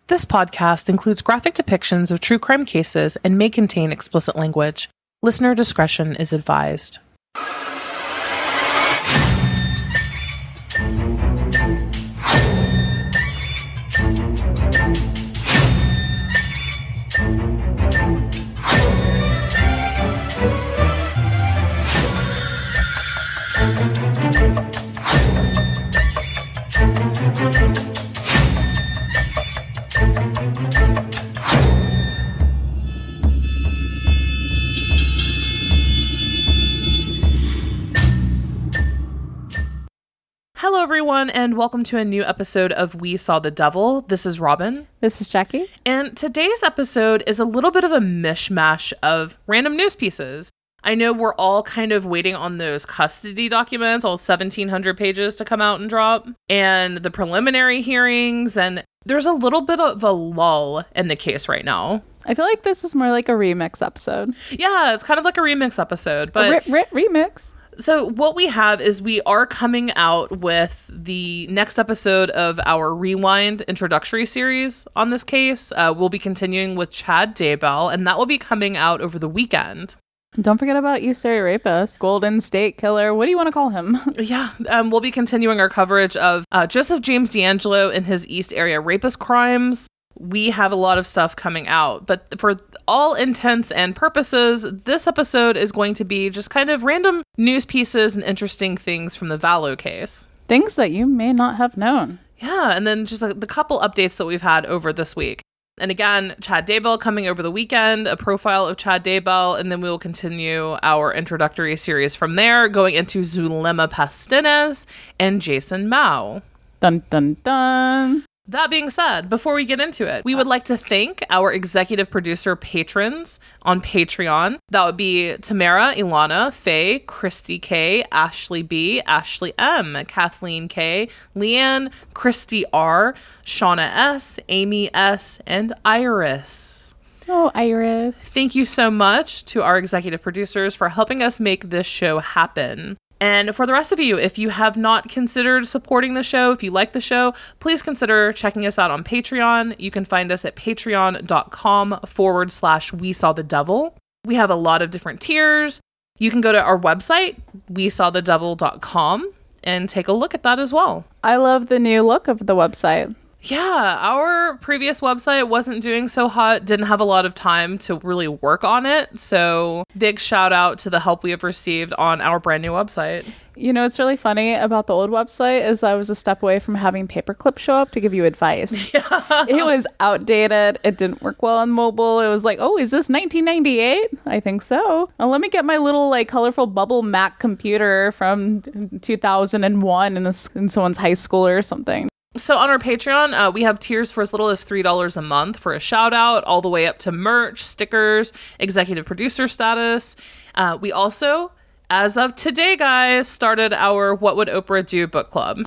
This podcast includes graphic depictions of true crime cases and may contain explicit language. Listener discretion is advised. Hello, everyone, and welcome to a new episode of We Saw the Devil. This is Robin. This is Jackie. And today's episode is a little bit of a mishmash of random news pieces. I know we're all kind of waiting on those custody documents, all 1,700 pages to come out and drop, and the preliminary hearings, and there's a little bit of a lull in the case right now. I feel like this is more like a remix episode. Yeah, it's kind of like a remix episode, but... remix. So what we have is we are coming out with the next episode of our Rewind introductory series on this case. We'll be continuing with Chad Daybell, and that will be coming out over the weekend. Don't forget about East Area Rapist, Golden State Killer. What do you want to call him? Yeah, we'll be continuing our coverage of Joseph James D'Angelo and his East Area Rapist crimes. We have a lot of stuff coming out, but for all intents and purposes, this episode is going to be just kind of random news pieces and interesting things from the Vallow case. Things that you may not have known. Yeah, and then just the couple updates that we've had over this week. And again, Chad Daybell coming over the weekend, a profile of Chad Daybell, and then we will continue our introductory series from there, going into Zulema Pastines and Jason Mao. Dun, dun, dun. That being said, before we get into it, we would like to thank our executive producer patrons on Patreon. That would be Tamara, Ylana, Faye, Christy K, Ashley B, Ashley M, Kathleen K, LeeAnn, Cristi R, Shawna S, Amy S, and Iris. Oh, Iris. Thank you so much to our executive producers for helping us make this show happen. And for the rest of you, if you have not considered supporting the show, if you like the show, please consider checking us out on Patreon. You can find us at patreon.com/We Saw the Devil. We have a lot of different tiers. You can go to our website, wesawthedevil.com, and take a look at that as well. I love the new look of the website. Yeah, our previous website wasn't doing so hot, didn't have a lot of time to really work on it. So big shout out to the help we have received on our brand new website. You know, what's really funny about the old website is I was a step away from having Paperclip show up to give you advice. Yeah. It was outdated. It didn't work well on mobile. It was like, oh, is this 1998? I think so. Let me get my little like colorful bubble Mac computer from 2001 in someone's high school or something. So on our Patreon, we have tiers for as little as $3 a month for a shout out, all the way up to merch, stickers, executive producer status. We also, as of today, guys, started our What Would Oprah Do book club.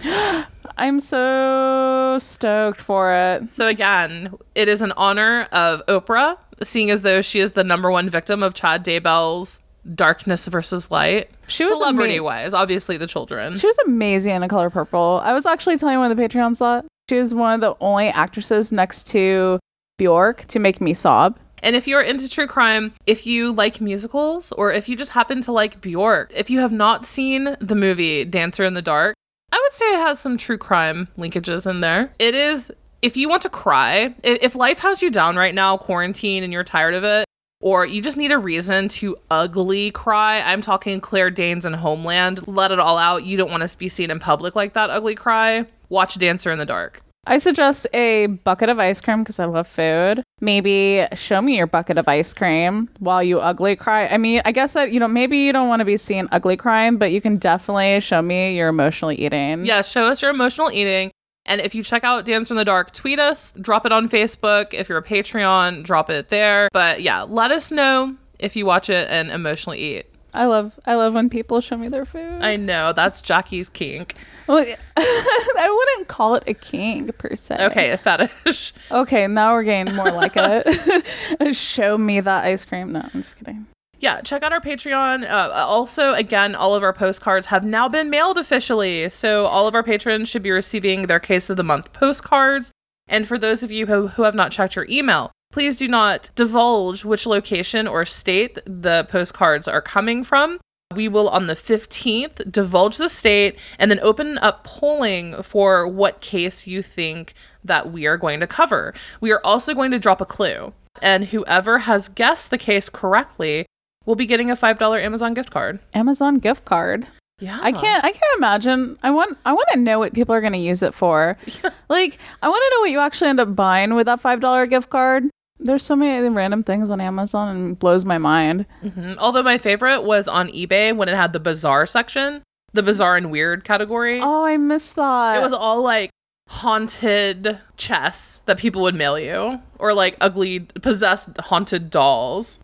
I'm so stoked for it. So again, it is in honor of Oprah, seeing as though she is the #1 victim of Chad Daybell's darkness versus light. She was celebrity-wise, obviously the children. She was amazing in A Color Purple. I was actually telling one of the Patreons that she was one of the only actresses next to Bjork to make me sob. And if you're into true crime, if you like musicals, or if you just happen to like Bjork, if you have not seen the movie Dancer in the Dark, I would say it has some true crime linkages in there. It is, if you want to cry, if life has you down right now, quarantine, and you're tired of it, or you just need a reason to ugly cry. I'm talking Claire Danes and Homeland. Let it all out. You don't want to be seen in public like that ugly cry. Watch Dancer in the Dark. I suggest a bucket of ice cream because I love food. Maybe show me your bucket of ice cream while you ugly cry. I mean, I guess that, maybe you don't want to be seen ugly crying, but you can definitely show me your emotional eating. Yeah, show us your emotional eating. And if you check out Dancer in the Dark, tweet us, drop it on Facebook. If you're a Patreon, drop it there. But yeah, let us know if you watch it and emotionally eat. I love when people show me their food. I know, that's Jackie's kink. Well, I wouldn't call it a kink per se. Okay, a fetish. Okay, now we're getting more like it. Show me that ice cream. No, I'm just kidding. Yeah, check out our Patreon. Also, again, all of our postcards have now been mailed officially. So all of our patrons should be receiving their Case of the Month postcards. And for those of you who have not checked your email, please do not divulge which location or state the postcards are coming from. We will, on the 15th, divulge the state and then open up polling for what case you think that we are going to cover. We are also going to drop a clue, and whoever has guessed the case correctly will be getting a $5 Amazon gift card. Amazon gift card. Yeah. I can't imagine. I want to know what people are going to use it for. Yeah. Like, I want to know what you actually end up buying with that $5 gift card. There's so many random things on Amazon and it blows my mind. Mm-hmm. Although my favorite was on eBay when it had the bizarre section, the bizarre and weird category. Oh, I missed that. It was all like haunted chests that people would mail you, or like ugly possessed haunted dolls.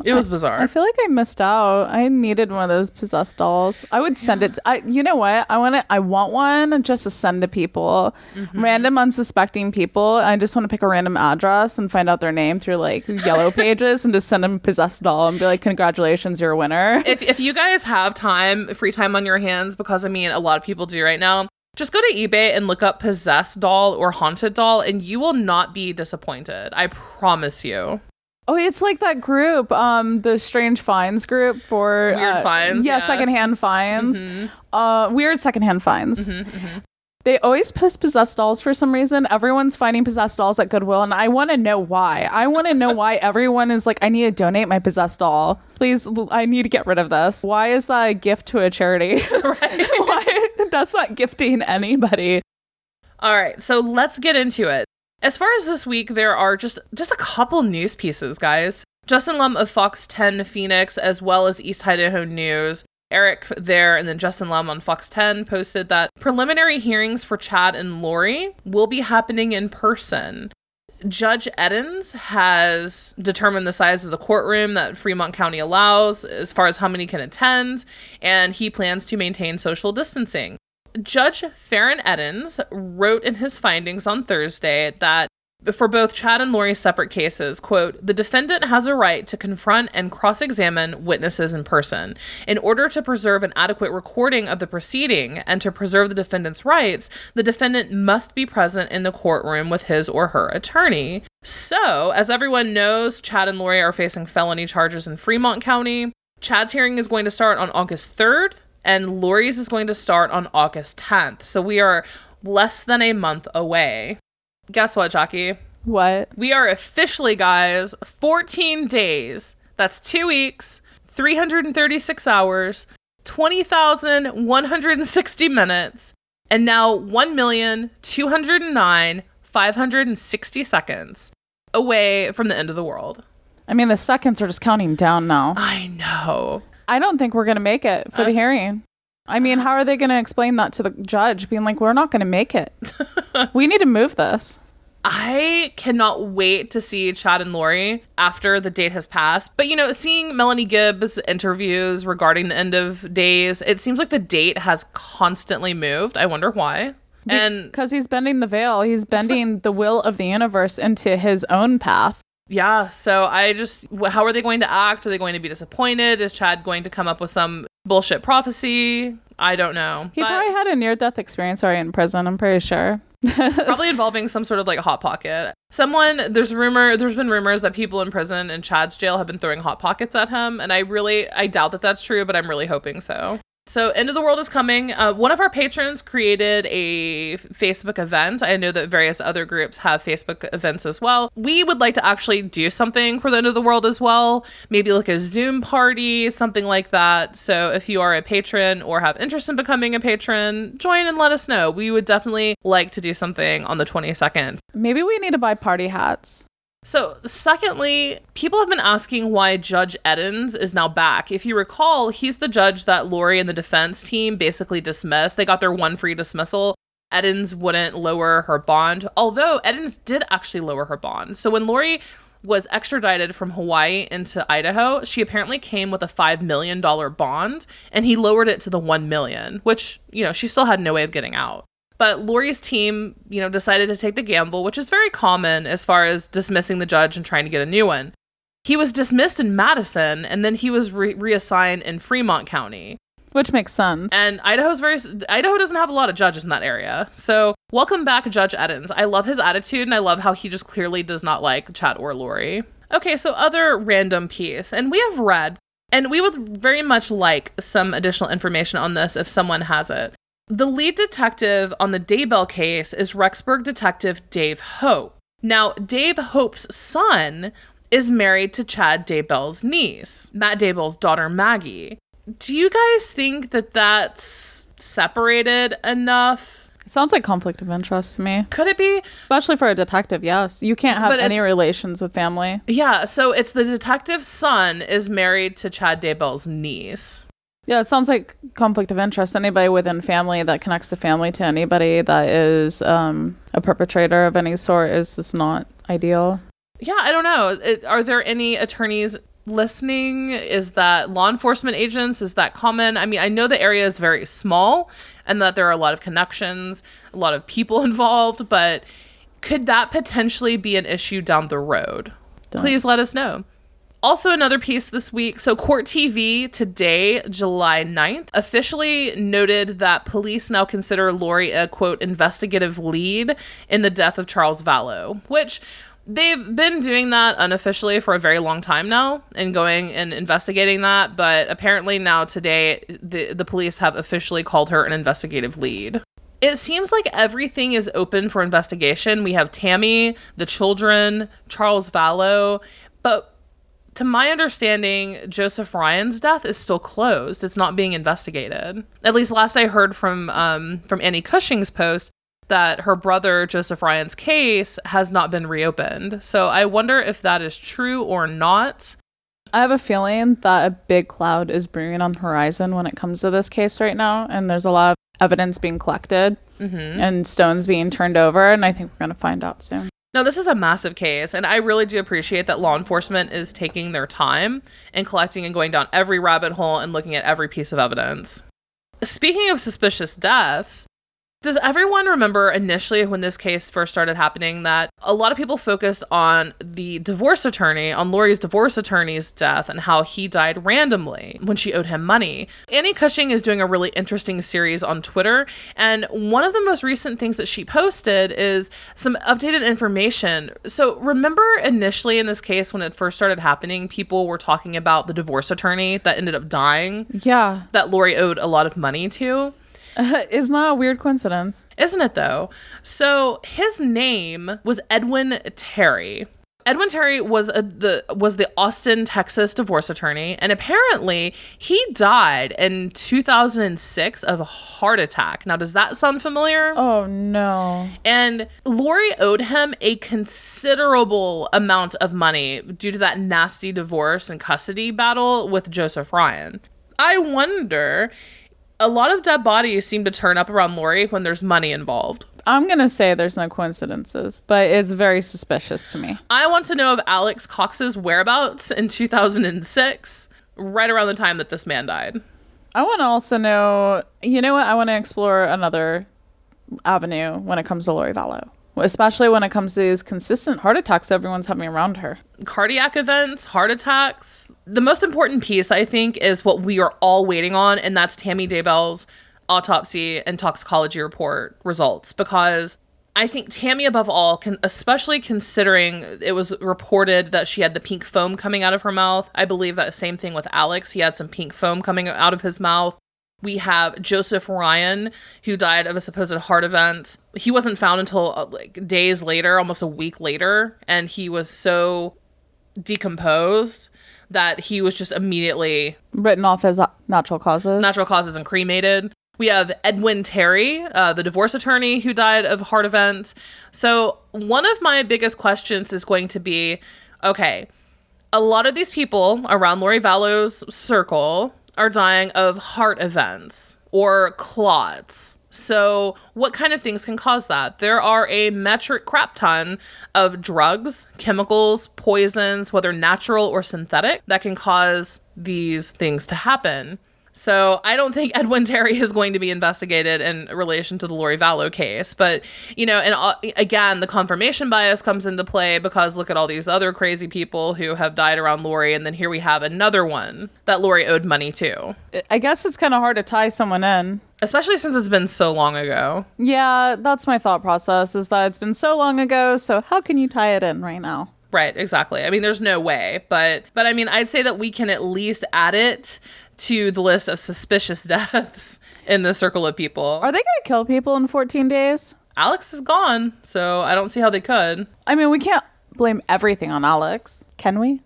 It was bizarre. I feel like I missed out. I needed one of those possessed dolls. I would send it you know what, I want one just to send to people. Random unsuspecting people. I just want to pick a random address and find out their name through like yellow pages and just send them a possessed doll and be like, congratulations, you're a winner. If you guys have free time on your hands, because I mean a lot of people do right now, just go to eBay and look up possessed doll or haunted doll, and you will not be disappointed. I promise you. Oh, it's like that group, the Strange Finds group for... Weird finds. Yeah, secondhand finds. Weird secondhand finds. They always post possessed dolls for some reason. Everyone's finding possessed dolls at Goodwill, and I want to know why. I want to know why everyone is like, I need to donate my possessed doll. Please, I need to get rid of this. Why is that a gift to a charity? Right. Why? That's not gifting anybody. All right, so let's get into it. As far as this week, there are just a couple news pieces, guys. Justin Lum of Fox 10 Phoenix, as well as East Idaho News, Eric there, and then Justin Lum on Fox 10 posted that preliminary hearings for Chad and Lori will be happening in person. Judge Edens has determined the size of the courtroom that Fremont County allows as far as how many can attend, and he plans to maintain social distancing. Judge Farron Edens wrote in his findings on Thursday that for both Chad and Lori's separate cases, quote, the defendant has a right to confront and cross-examine witnesses in person. In order to preserve an adequate recording of the proceeding and to preserve the defendant's rights, the defendant must be present in the courtroom with his or her attorney. So, as everyone knows, Chad and Lori are facing felony charges in Fremont County. Chad's hearing is going to start on August 3rd, and Lori's is going to start on August 10th. So we are less than a month away. Guess what, Jackie? What? We are officially, guys, 14 days. That's 2 weeks, 336 hours, 20,160 minutes, and now 1,209,560 seconds away from the end of the world. I mean, the seconds are just counting down now. I know. I don't think we're going to make it for the hearing. I mean, how are they going to explain that to the judge, being like, we're not going to make it? We need to move this. I cannot wait to see Chad and Lori after the date has passed. But, you know, seeing Melanie Gibbs' interviews regarding the end of days, it seems like the date has constantly moved. I wonder why. Because he's bending the veil. He's bending the will of the universe into his own path. Yeah, so how are they going to act? Are they going to be disappointed? Is Chad going to come up with some bullshit prophecy? I don't know. He probably had a near-death experience already in prison, I'm pretty sure. Probably involving some sort of like hot pocket. There's been rumors that people in prison in Chad's jail have been throwing hot pockets at him, and I doubt that that's true, but I'm really hoping so. So End of the World is coming. One of our patrons created a Facebook event. I know that various other groups have Facebook events as well. We would like to actually do something for the End of the World as well. Maybe like a Zoom party, something like that. So if you are a patron or have interest in becoming a patron, join and let us know. We would definitely like to do something on the 22nd. Maybe we need to buy party hats. So, secondly, people have been asking why Judge Edens is now back. If you recall, he's the judge that Lori and the defense team basically dismissed. They got their one free dismissal. Edens wouldn't lower her bond, although Edens did actually lower her bond. So when Lori was extradited from Hawaii into Idaho, she apparently came with a $5 million bond, and he lowered it to the $1 million, which, you know, she still had no way of getting out. But Lori's team, you know, decided to take the gamble, which is very common as far as dismissing the judge and trying to get a new one. He was dismissed in Madison, and then he was reassigned in Fremont County. Which makes sense. And Idaho doesn't have a lot of judges in that area. So welcome back, Judge Edens. I love his attitude, and I love how he just clearly does not like Chad or Lori. Okay, so other random piece, and we have read, and we would very much like some additional information on this if someone has it. The lead detective on the Daybell case is Rexburg detective Dave Hope. Now, Dave Hope's son is married to Chad Daybell's niece, Matt Daybell's daughter Maggie. Do you guys think that that's separated enough? Sounds like conflict of interest to me. Could it be? Especially for a detective, yes. You can't have any relations with family. Yeah, so it's the detective's son is married to Chad Daybell's niece. Yeah, it sounds like conflict of interest. Anybody within family that connects the family to anybody that is a perpetrator of any sort is just not ideal. Yeah, I don't know. Are there any attorneys listening? Is that law enforcement agents? Is that common? I mean, I know the area is very small and that there are a lot of connections, a lot of people involved, but could that potentially be an issue down the road? Please let us know. Also, another piece this week. So Court TV today, July 9th, officially noted that police now consider Lori a, quote, investigative lead in the death of Charles Vallow, which they've been doing that unofficially for a very long time now and going and investigating that. But apparently now today, the police have officially called her an investigative lead. It seems like everything is open for investigation. We have Tammy, the children, Charles Vallow, but to my understanding, Joseph Ryan's death is still closed. It's not being investigated. At least last I heard from Annie Cushing's post that her brother Joseph Ryan's case has not been reopened. So I wonder if that is true or not. I have a feeling that a big cloud is brewing on the horizon when it comes to this case right now. And there's a lot of evidence being collected and stones being turned over. And I think we're going to find out soon. No, this is a massive case, and I really do appreciate that law enforcement is taking their time and collecting and going down every rabbit hole and looking at every piece of evidence. Speaking of suspicious deaths, does everyone remember initially when this case first started happening that a lot of people focused on the divorce attorney, on Lori's divorce attorney's death and how he died randomly when she owed him money? Annie Cushing is doing a really interesting series on Twitter, and one of the most recent things that she posted is some updated information. So remember initially in this case when it first started happening, people were talking about the divorce attorney that ended up dying? Yeah. That Lori owed a lot of money to? Isn't that a weird coincidence? Isn't it, though? So his name was Edwin Terry. Edwin Terry was the Austin, Texas divorce attorney, and apparently he died in 2006 of a heart attack. Now, does that sound familiar? Oh, no. And Lori owed him a considerable amount of money due to that nasty divorce and custody battle with Joseph Ryan. I wonder... A lot of dead bodies seem to turn up around Lori when there's money involved. I'm going to say there's no coincidences, but it's very suspicious to me. I want to know of Alex Cox's whereabouts in 2006, right around the time that this man died. I want to also know, you know what? I want to explore another avenue when it comes to Lori Vallow, especially when it comes to these consistent heart attacks everyone's having around her. Cardiac events, heart attacks. The most important piece, I think, is what we are all waiting on, and that's Tammy Daybell's autopsy and toxicology report results. Because I think Tammy, above all, especially considering it was reported that she had the pink foam coming out of her mouth. I believe that same thing with Alex. He had some pink foam coming out of his mouth. We have Joseph Ryan, who died of a supposed heart event. He wasn't found until days later, almost a week later, and he was so decomposed that he was just immediately written off as natural causes and cremated. We have Edwin Terry, the divorce attorney who died of a heart event. So one of my biggest questions is going to be, okay, a lot of these people around Lori Vallow's circle are dying of heart events or clots. So what kind of things can cause that? There are a metric crap ton of drugs, chemicals, poisons, whether natural or synthetic, that can cause these things to happen. So I don't think Edwin Terry is going to be investigated in relation to the Lori Vallow case. But, and again, the confirmation bias comes into play because look at all these other crazy people who have died around Lori. And then here we have another one that Lori owed money to. I guess it's kind of hard to tie someone in. Especially since it's been so long ago. Yeah, that's my thought process, is that it's been so long ago. So how can you tie it in right now? Right, exactly. I mean, there's no way. But I mean, I'd say that we can at least add it to the list of suspicious deaths in the circle of people. Are they going to kill people in 14 days? Alex is gone, so I don't see how they could. I mean, we can't blame everything on Alex, can we?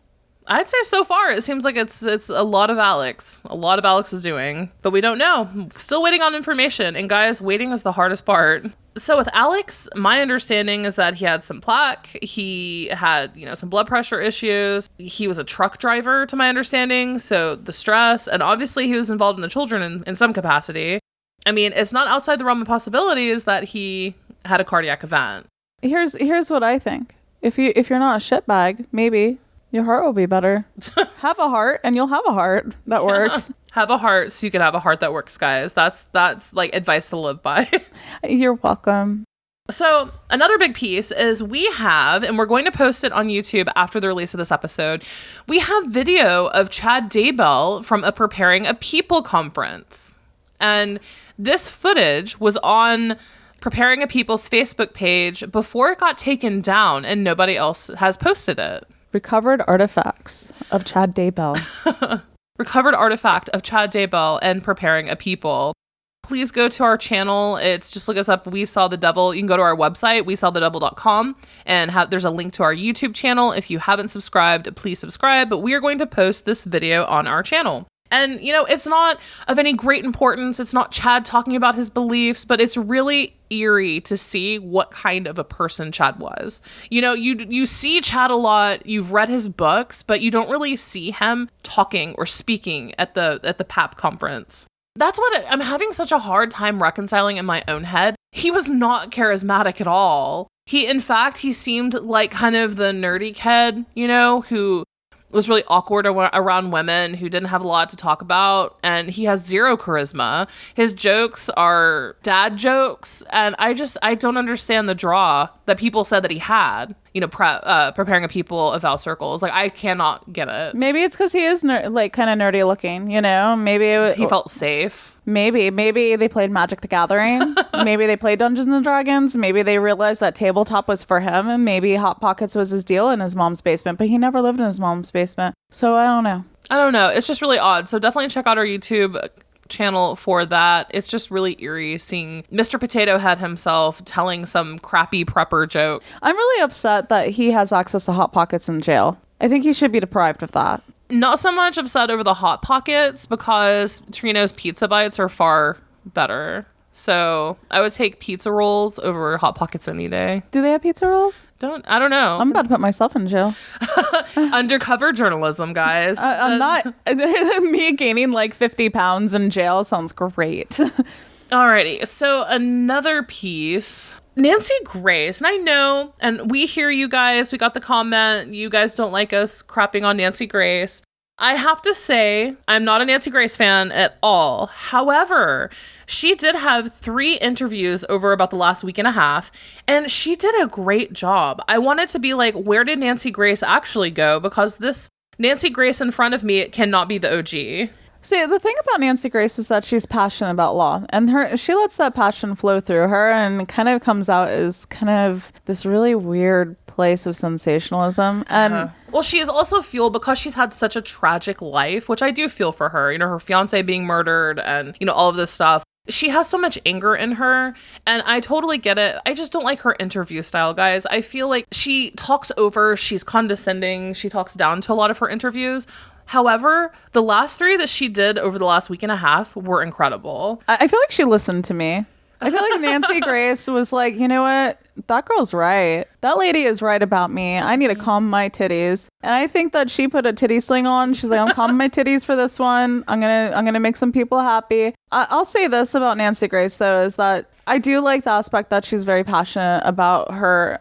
I'd say so far it seems like it's a lot of Alex. A lot of Alex is doing, but we don't know. Still waiting on information. And guys, waiting is the hardest part. So with Alex, my understanding is that he had some plaque. He had, some blood pressure issues. He was a truck driver, to my understanding. So the stress, and obviously he was involved in the children in some capacity. I mean, it's not outside the realm of possibilities that he had a cardiac event. Here's what I think. If you're not a shitbag, maybe your heart will be better. Have a heart and you'll have a heart that works. Have a heart so you can have a heart that works, guys. That's like advice to live by. You're welcome. So another big piece is we have, and we're going to post it on YouTube after the release of this episode, we have video of Chad Daybell from a Preparing a People conference. And this footage was on Preparing a People's Facebook page before it got taken down, and nobody else has posted it. Recovered artifacts of Chad Daybell. Recovered artifact of Chad Daybell and Preparing a People. Please go to our channel. It's just look us up. We Saw the Devil. You can go to our website, wesawthedevil.com, and there's a link to our YouTube channel. If you haven't subscribed, please subscribe. But we are going to post this video on our channel. And, it's not of any great importance. It's not Chad talking about his beliefs, but it's really eerie to see what kind of a person Chad was. You see Chad a lot, you've read his books, but you don't really see him talking or speaking at the PAP conference. That's what I'm having such a hard time reconciling in my own head. He was not charismatic at all. In fact, he seemed like kind of the nerdy kid, who was really awkward around women, who didn't have a lot to talk about, and he has zero charisma. His jokes are dad jokes, and I don't understand the draw that people said that he had, Preparing a People eval circles. Like, I cannot get it. Maybe it's because he is kind of nerdy looking, Maybe he felt safe. Maybe they played Magic the Gathering. Maybe they played Dungeons and Dragons. Maybe they realized that tabletop was for him, and maybe Hot Pockets was his deal in his mom's basement, but he never lived in his mom's basement. So I don't know. It's just really odd. So definitely check out our YouTube channel for that. It's just really eerie seeing Mr. Potato Head himself telling some crappy prepper joke. I'm really upset that he has access to Hot Pockets in jail. I think he should be deprived of that. Not so much upset over the Hot Pockets, because Trino's Pizza Bites are far better. So I would take pizza rolls over Hot Pockets any day. Do they have pizza rolls? I don't know. I'm about to put myself in jail. Undercover journalism, guys. I'm not. Me gaining like 50 pounds in jail sounds great. Alrighty. So another piece. Nancy Grace, and I know, and we hear you guys, we got the comment, you guys don't like us crapping on Nancy Grace. I have to say, I'm not a Nancy Grace fan at all. However, she did have 3 interviews over about the last week and a half, and she did a great job. I wanted to be like, where did Nancy Grace actually go? Because this Nancy Grace in front of me cannot be the OG. See, the thing about Nancy Grace is that she's passionate about law, and she lets that passion flow through her, and kind of comes out as kind of this really weird place of sensationalism. And well, she is also fueled because she's had such a tragic life, which I do feel for her. Her fiance being murdered, and all of this stuff. She has so much anger in her, and I totally get it. I just don't like her interview style, guys. I feel like she talks over, she's condescending, she talks down to a lot of her interviews. However, the last 3 that she did over the last week and a half were incredible. I feel like she listened to me. I feel like Nancy Grace was like, you know what? That girl's right. That lady is right about me. I need to calm my titties. And I think that she put a titty sling on. She's like, I'm calming my titties for this one. I'm gonna make some people happy. I'll say this about Nancy Grace, though, is that I do like the aspect that she's very passionate about her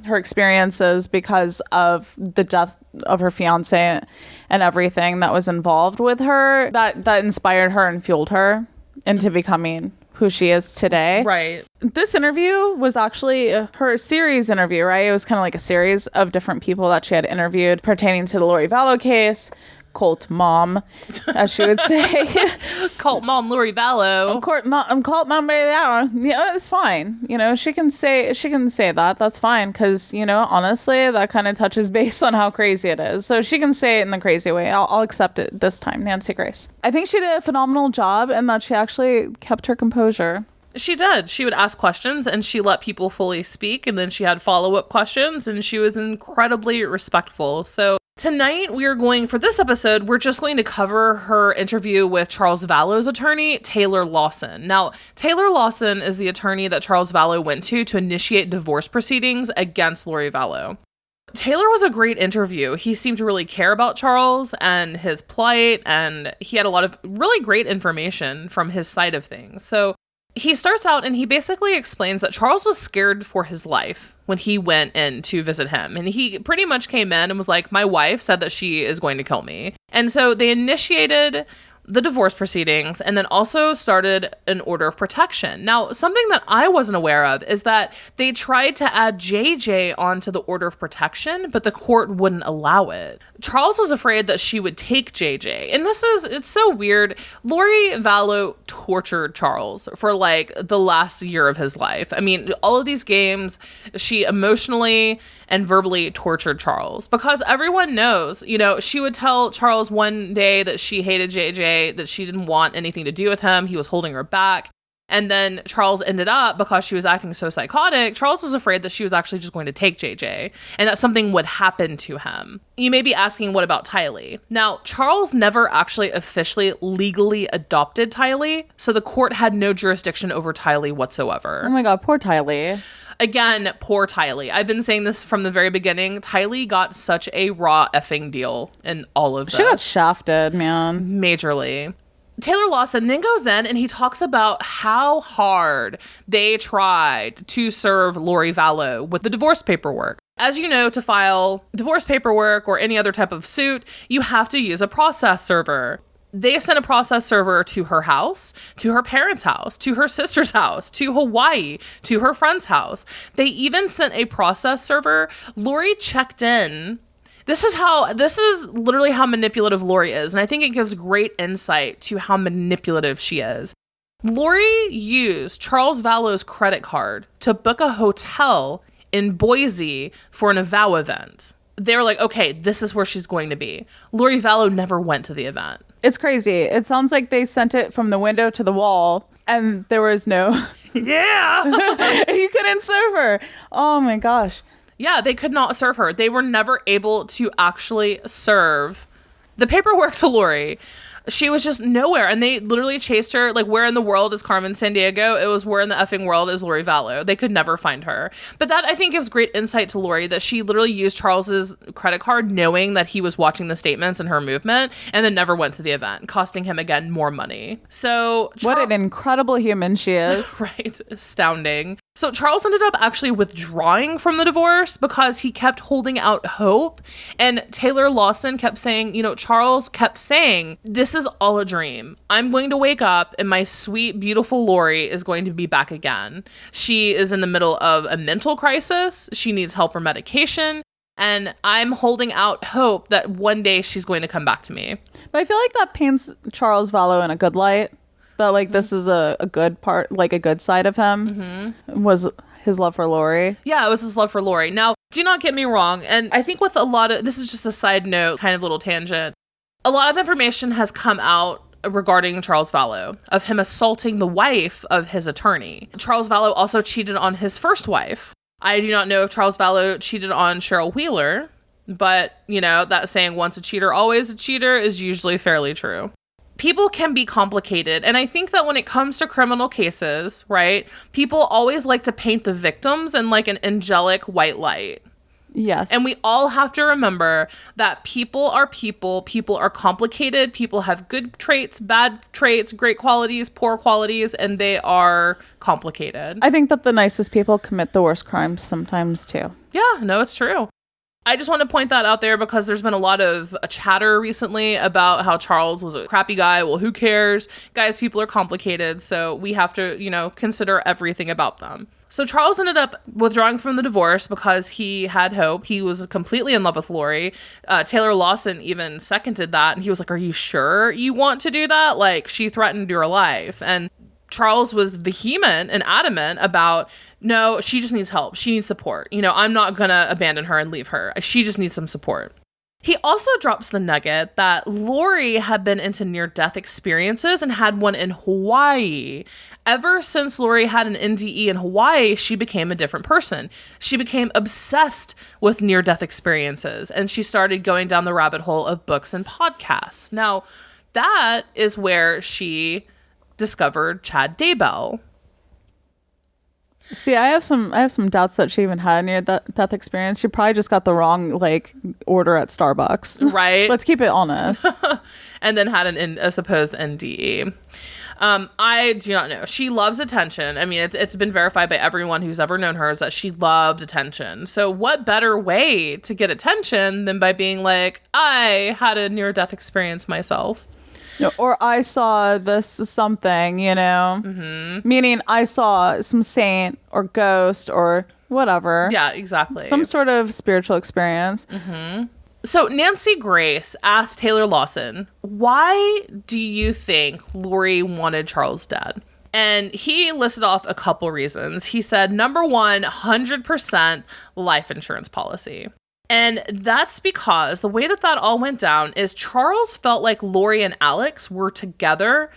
experiences because of the death of her fiance and everything that was involved with her. That inspired her and fueled her into becoming who she is today. Right. This interview was actually her series interview, right? It was kind of like a series of different people that she had interviewed pertaining to the Lori Vallow case. Cult mom, as she would say. Cult mom Lori Vallow. Cult mom Lori Vallow. Yeah, it's fine. You know, she can say that. That's fine. Because, you know, honestly, that kind of touches base on how crazy it is. So she can say it in the crazy way. I'll accept it this time, Nancy Grace. I think she did a phenomenal job in that she actually kept her composure. She did. She would ask questions and she let people fully speak. And then she had follow-up questions and she was incredibly respectful. So tonight, for this episode, we're just going to cover her interview with Charles Vallow's attorney, Taylor Lawson. Now, Taylor Lawson is the attorney that Charles Vallow went to initiate divorce proceedings against Lori Vallow. Taylor was a great interview. He seemed to really care about Charles and his plight, and he had a lot of really great information from his side of things. So he starts out and he basically explains that Charles was scared for his life when he went in to visit him. And he pretty much came in and was like, my wife said that she is going to kill me. And so they initiated the divorce proceedings and then also started an order of protection. Now, something that I wasn't aware of is that they tried to add JJ onto the order of protection, but the court wouldn't allow it. Charles was afraid that she would take JJ. And it's so weird. Lori Vallow tortured Charles for like the last year of his life. I mean, all of these games, she emotionally and verbally tortured Charles because everyone knows, you know, she would tell Charles one day that she hated JJ, that she didn't want anything to do with him. He was holding her back. And then Charles ended up, because she was acting so psychotic, Charles was afraid that she was actually just going to take JJ and that something would happen to him. You may be asking, what about Tylee? Now, Charles never actually officially legally adopted Tylee, so the court had no jurisdiction over Tylee whatsoever. Oh my God, poor Tylee. Again, poor Tylee. I've been saying this from the very beginning. Tylee got such a raw effing deal in all of this. She got shafted, man. Majorly. Taylor Lawson then goes in and he talks about how hard they tried to serve Lori Vallow with the divorce paperwork. As you know, to file divorce paperwork or any other type of suit, you have to use a process server. They sent a process server to her house, to her parents' house, to her sister's house, to Hawaii, to her friend's house. They even sent a process server. Lori checked in. This is literally how manipulative Lori is. And I think it gives great insight to how manipulative she is. Lori used Charles Vallow's credit card to book a hotel in Boise for an avow event. They were like, okay, this is where she's going to be. Lori Vallow never went to the event. It's crazy. It sounds like they sent it from the window to the wall and there was no... Yeah! You couldn't serve her. Oh my gosh. Yeah, they could not serve her. They were never able to actually serve the paperwork to Lori. She was just nowhere. And they literally chased her. Like, where in the world is Carmen Sandiego? It was where in the effing world is Lori Vallow? They could never find her. But that, I think, gives great insight to Lori that she literally used Charles's credit card knowing that he was watching the statements and her movement and then never went to the event, costing him, again, more money. So... What an incredible human she is. Right. Astounding. So Charles ended up actually withdrawing from the divorce because he kept holding out hope. And Taylor Lawson kept saying, you know, Charles kept saying, this is all a dream. I'm going to wake up and my sweet, beautiful Lori is going to be back again. She is in the middle of a mental crisis. She needs help or medication. And I'm holding out hope that one day she's going to come back to me. But I feel like that paints Charles Vallow in a good light. That, like, this is a good part, like a good side of him, was his love for Lori. Yeah, it was his love for Lori. Now, do not get me wrong. And I think with a lot of, this is just a side note, kind of little tangent. A lot of information has come out regarding Charles Vallow, of him assaulting the wife of his attorney. Charles Vallow also cheated on his first wife. I do not know if Charles Vallow cheated on Cheryl Wheeler, but, you know, that saying once a cheater, always a cheater is usually fairly true. People can be complicated. And I think that when it comes to criminal cases, right, people always like to paint the victims in like an angelic white light. Yes. And we all have to remember that people are people. People are complicated. People have good traits, bad traits, great qualities, poor qualities, and they are complicated. I think that the nicest people commit the worst crimes sometimes too. Yeah, no, it's true. I just want to point that out there because there's been a lot of chatter recently about how Charles was a crappy guy. Well, who cares? Guys, people are complicated, so we have to, consider everything about them. So Charles ended up withdrawing from the divorce because he had hope. He was completely in love with Lori. Taylor Lawson even seconded that, and he was like, are you sure you want to do that? Like, she threatened your life. And Charles was vehement and adamant about, no, she just needs help. She needs support. I'm not going to abandon her and leave her. She just needs some support. He also drops the nugget that Lori had been into near-death experiences and had one in Hawaii. Ever since Lori had an NDE in Hawaii, she became a different person. She became obsessed with near-death experiences, and she started going down the rabbit hole of books and podcasts. Now, that is where she discovered Chad Daybell. See, I have some doubts that she even had a near-death experience. She probably just got the wrong order at Starbucks. Right. Let's keep it honest. And then had a supposed NDE. I do not know. She loves attention. I mean, it's been verified by everyone who's ever known her is that she loved attention. So what better way to get attention than by being like, I had a near-death experience myself. Or I saw this something, meaning I saw some saint or ghost or whatever. Yeah, exactly. Some sort of spiritual experience. Mm-hmm. So Nancy Grace asked Taylor Lawson, why do you think Lori wanted Charles dead? And he listed off a couple reasons. He said, number one, 100% life insurance policy. And that's because the way that all went down is Charles felt like Lori and Alex were together,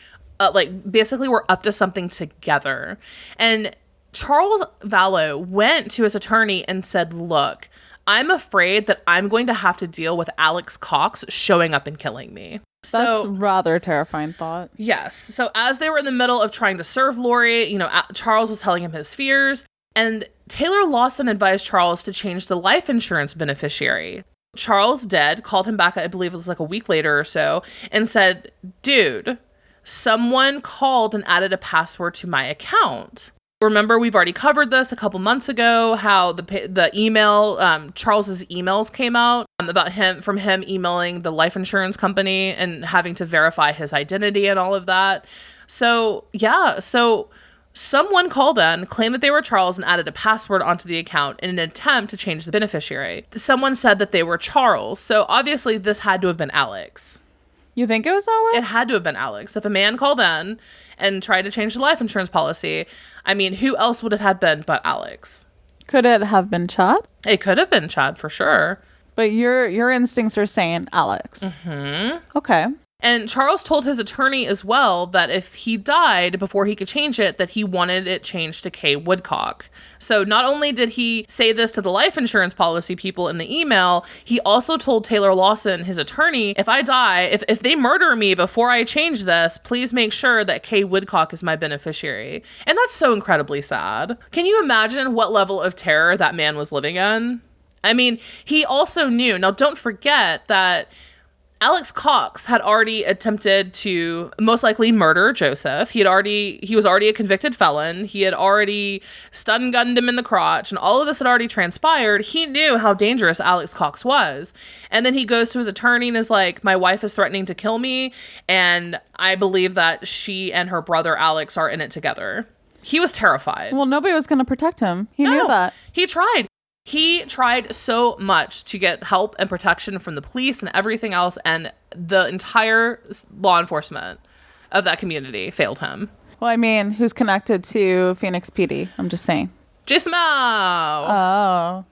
basically were up to something together. And Charles Vallow went to his attorney and said, look, I'm afraid that I'm going to have to deal with Alex Cox showing up and killing me. That's rather a terrifying thought. Yes. So as they were in the middle of trying to serve Lori, Charles was telling him his fears. And Taylor Lawson advised Charles to change the life insurance beneficiary. Charles called him back, I believe it was a week later or so, and said, dude, someone called and added a password to my account. Remember, we've already covered this a couple months ago, how the email, Charles's emails came out about him emailing the life insurance company and having to verify his identity and all of that. So, yeah, someone called in, claimed that they were Charles, and added a password onto the account in an attempt to change the beneficiary. Someone said that they were Charles, so obviously this had to have been Alex. You think it was Alex? It had to have been Alex. If a man called in and tried to change the life insurance policy, I mean, who else would it have been but Alex? Could it have been Chad? It could have been Chad for sure. But your instincts are saying Alex. Mm-hmm. Okay. And Charles told his attorney as well that if he died before he could change it, that he wanted it changed to K. Woodcock. So not only did he say this to the life insurance policy people in the email, he also told Taylor Lawson, his attorney, if I die, if they murder me before I change this, please make sure that K. Woodcock is my beneficiary. And that's so incredibly sad. Can you imagine what level of terror that man was living in? I mean, he also knew, now don't forget that Alex Cox had already attempted to most likely murder Joseph. He was already a convicted felon. He had already stun-gunned him in the crotch, and all of this had already transpired. He knew how dangerous Alex Cox was. And then he goes to his attorney and is like, my wife is threatening to kill me, and I believe that she and her brother Alex are in it together. He was terrified. Well, nobody was going to protect him. He knew that. He tried. He tried so much to get help and protection from the police and everything else, and the entire law enforcement of that community failed him. Well, I mean, who's connected to Phoenix PD? I'm just saying. Jason Mao. Oh.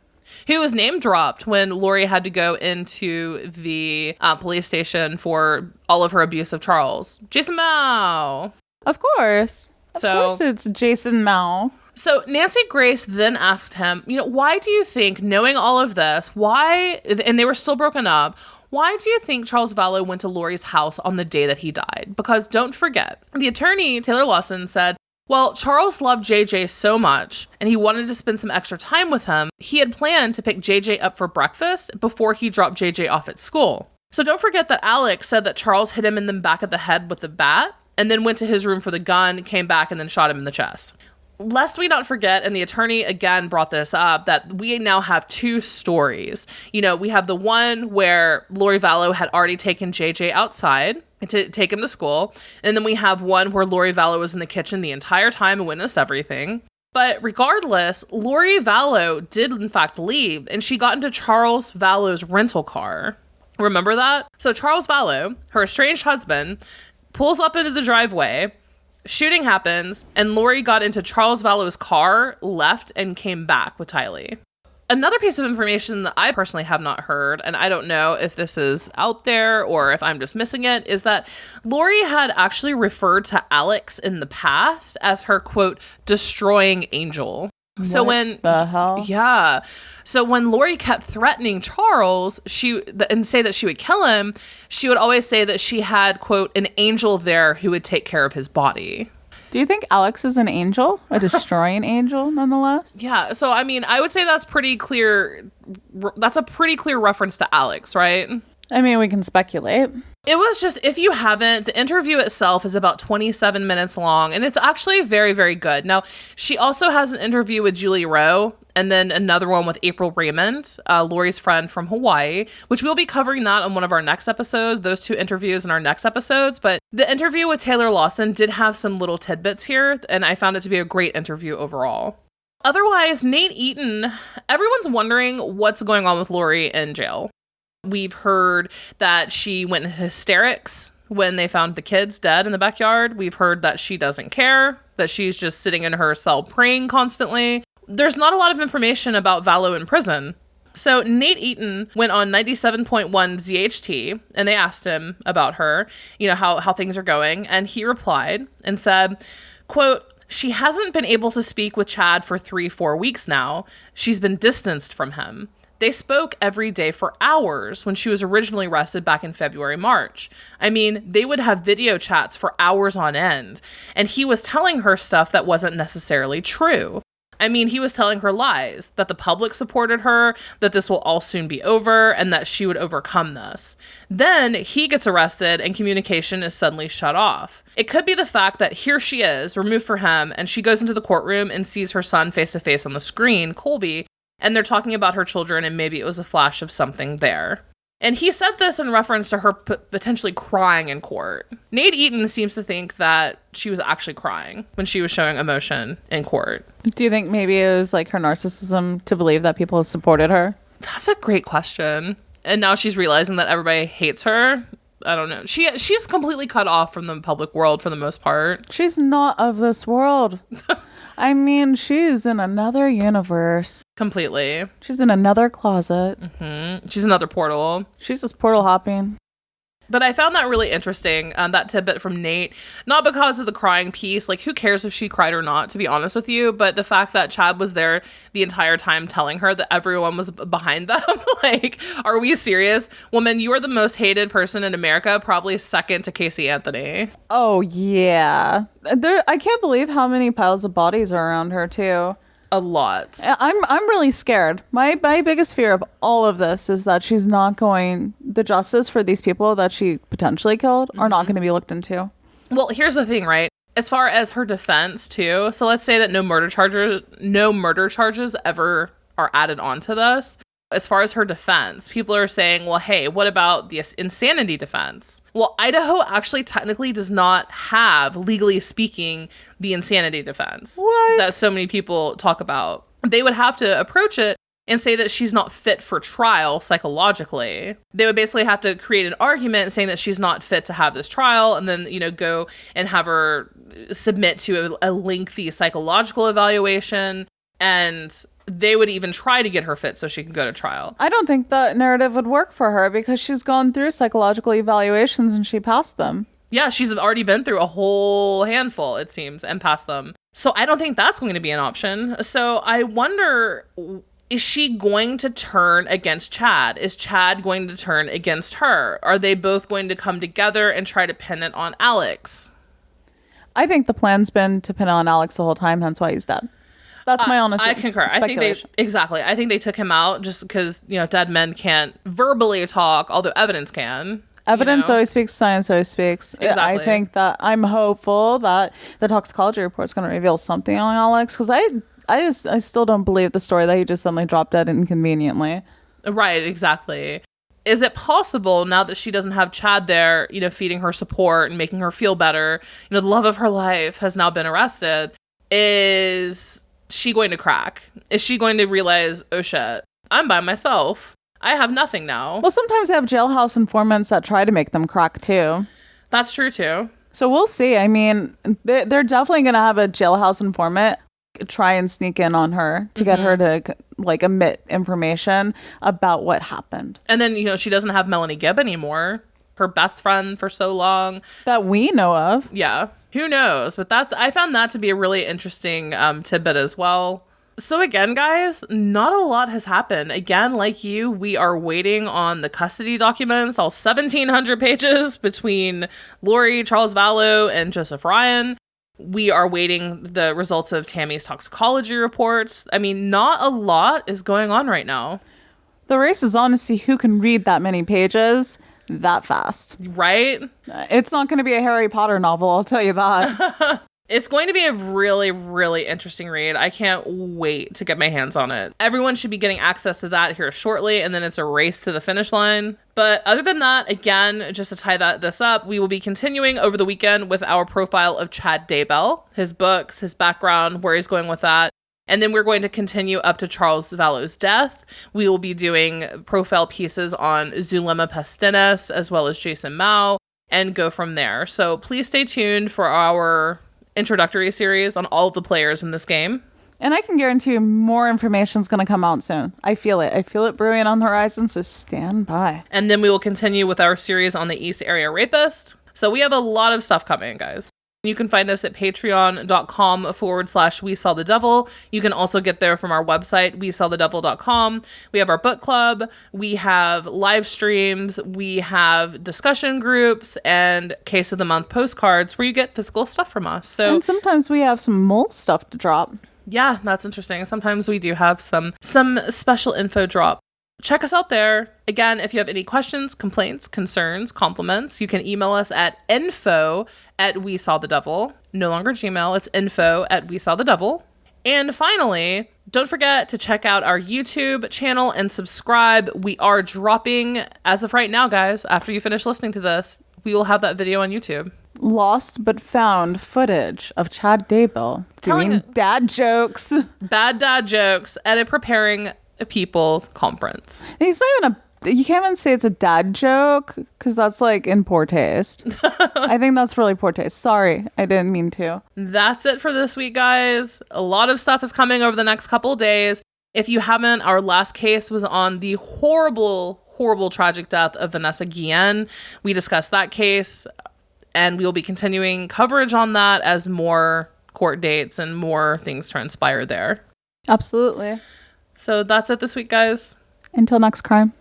Who was name dropped when Lori had to go into the police station for all of her abuse of Charles. Jason Mao. Of course. Of course it's Jason Mao. So Nancy Grace then asked him, why do you think, knowing all of this, and they were still broken up, why do you think Charles Vallow went to Lori's house on the day that he died? Because don't forget, the attorney, Taylor Lawson, said Well, Charles loved JJ so much, and he wanted to spend some extra time with him. He had planned to pick JJ up for breakfast before he dropped JJ off at school. So don't forget that Alex said that Charles hit him in the back of the head with a bat, and then went to his room for the gun, came back, and then shot him in the chest. Lest we not forget, and the attorney again brought this up, that we now have two stories. You know, we have the one where Lori Vallow had already taken JJ outside to take him to school. And then we have one where Lori Vallow was in the kitchen the entire time and witnessed everything. But regardless, Lori Vallow did in fact leave, and she got into Charles Vallow's rental car. Remember that? So Charles Vallow, her estranged husband, pulls up into the driveway. Shooting happens, and Lori got into Charles Vallow's car, left, and came back with Tylee. Another piece of information that I personally have not heard, and I don't know if this is out there or if I'm just missing it, is that Lori had actually referred to Alex in the past as her, quote, destroying angel. So when the hell? Yeah. So when Lori kept threatening Charles, and say that she would kill him, she would always say that she had, quote, an angel there who would take care of his body. Do you think Alex is an angel? A destroying angel, nonetheless? Yeah. So, I mean, I would say that's pretty clear. That's a pretty clear reference to Alex, right? I mean, we can speculate. It was just, if you haven't, the interview itself is about 27 minutes long, and it's actually very, very good. Now, she also has an interview with Julie Rowe, and then another one with April Raymond, Lori's friend from Hawaii, which we'll be covering that on one of our next episodes, those two interviews in our next episodes. But the interview with Taylor Lawson did have some little tidbits here, and I found it to be a great interview overall. Otherwise, Nate Eaton, everyone's wondering what's going on with Lori in jail. We've heard that she went in hysterics when they found the kids dead in the backyard. We've heard that she doesn't care, that she's just sitting in her cell praying constantly. There's not a lot of information about Vallow in prison. So Nate Eaton went on 97.1 ZHT, and they asked him about her, how things are going. And he replied and said, quote, "She hasn't been able to speak with Chad for 3-4 weeks now. She's been distanced from him. They spoke every day for hours when she was originally arrested back in February, March. I mean, they would have video chats for hours on end, and he was telling her stuff that wasn't necessarily true. I mean, he was telling her lies, that the public supported her, that this will all soon be over, and that she would overcome this. Then he gets arrested and communication is suddenly shut off. It could be the fact that here she is, removed for him, and she goes into the courtroom and sees her son face to face on the screen, Colby, and they're talking about her children, and maybe it was a flash of something there." And he said this in reference to her potentially crying in court. Nate Eaton seems to think that she was actually crying when she was showing emotion in court. Do you think maybe it was like her narcissism to believe that people supported her? That's a great question. And now she's realizing that everybody hates her. I don't know. She's completely cut off from the public world for the most part. She's not of this world. I mean, she's in another universe. Completely. She's in another closet. Mm-hmm. She's another portal. She's just portal hopping. But I found that really interesting, that tidbit from Nate. Not because of the crying piece. Like, who cares if she cried or not, to be honest with you? But the fact that Chad was there the entire time telling her that everyone was behind them. Like, are we serious? Woman, you are the most hated person in America, probably second to Casey Anthony. Oh, yeah. I can't believe how many piles of bodies are around her, too. A lot. I'm really scared. My biggest fear of all of this is that she's not going, the justice for these people that she potentially killed are not going to be looked into. Well, here's the thing, right? As far as her defense too, so let's say that no murder charges ever are added onto this. As far as her defense, people are saying, well, hey, what about the insanity defense? Well, Idaho actually technically does not have, legally speaking, the insanity defense. What? That so many people talk about. They would have to approach it and say that she's not fit for trial psychologically. They would basically have to create an argument saying that she's not fit to have this trial, and then, go and have her submit to a lengthy psychological evaluation, and they would even try to get her fit so she can go to trial. I don't think that narrative would work for her because she's gone through psychological evaluations and she passed them. Yeah, she's already been through a whole handful, it seems, and passed them. So I don't think that's going to be an option. So I wonder, is she going to turn against Chad? Is Chad going to turn against her? Are they both going to come together and try to pin it on Alex? I think the plan's been to pin on Alex the whole time, hence why he's dead. That's my honest I concur. I think I think they took him out just because, dead men can't verbally talk, although evidence can. Evidence always speaks, science always speaks. Exactly. I think that I'm hopeful that the toxicology report is going to reveal something on Alex, because I still don't believe the story that he just suddenly dropped dead inconveniently. Right, exactly. Is it possible now that she doesn't have Chad there, feeding her support and making her feel better, the love of her life has now been arrested, is she going to crack? Is she going to realize, oh shit, I'm by myself. I have nothing now. Well, sometimes they have jailhouse informants that try to make them crack too. That's true too. So we'll see. I mean, they're definitely going to have a jailhouse informant try and sneak in on her to get her to omit information about what happened. And then, she doesn't have Melanie Gibb anymore, her best friend for so long. That we know of. Yeah. Who knows? But I found that to be a really interesting tidbit as well. So again, guys, not a lot has happened. Again, like you, we are waiting on the custody documents, all 1,700 pages between Lori, Charles Vallow, and Joseph Ryan. We are waiting the results of Tammy's toxicology reports. I mean, not a lot is going on right now. The race is on to see who can read that many pages that fast. Right? It's not going to be a Harry Potter novel, I'll tell you that. It's going to be a really, really interesting read. I can't wait to get my hands on it. Everyone should be getting access to that here shortly, and then it's a race to the finish line. But other than that, again, just to tie this up, we will be continuing over the weekend with our profile of Chad Daybell, his books, his background, where he's going with that. And then we're going to continue up to Charles Vallow's death. We will be doing profile pieces on Zulema Pastinas as well as Jason Mao and go from there. So please stay tuned for our introductory series on all of the players in this game. And I can guarantee you more information is going to come out soon. I feel it. I feel it brewing on the horizon, so stand by. And then we will continue with our series on the East Area Rapist. So we have a lot of stuff coming, guys. You can find us at patreon.com/We Saw the Devil. You can also get there from our website, WeSawTheDevil.com. We have our book club. We have live streams. We have discussion groups and Case of the Month postcards where you get physical stuff from us. And sometimes we have some mole stuff to drop. Yeah, that's interesting. Sometimes we do have some special info drop. Check us out there. Again, if you have any questions, complaints, concerns, compliments, you can email us at info@WeSawTheDevil. No longer Gmail, it's info@WeSawTheDevil. And finally, don't forget to check out our YouTube channel and subscribe. We are dropping, as of right now, guys, after you finish listening to this, we will have that video on YouTube. Lost but found footage of Chad Daybell doing dad jokes. Bad dad jokes at a preparing people conference. And he's not even you can't even say it's a dad joke because that's in poor taste. I think that's really poor taste. Sorry, I didn't mean to. That's it for this week, guys. A lot of stuff is coming over the next couple of days. If you haven't, our last case was on the horrible, horrible, tragic death of Vanessa Guillen. We discussed that case, and we will be continuing coverage on that as more court dates and more things transpire there. Absolutely. So that's it this week, guys. Until next crime.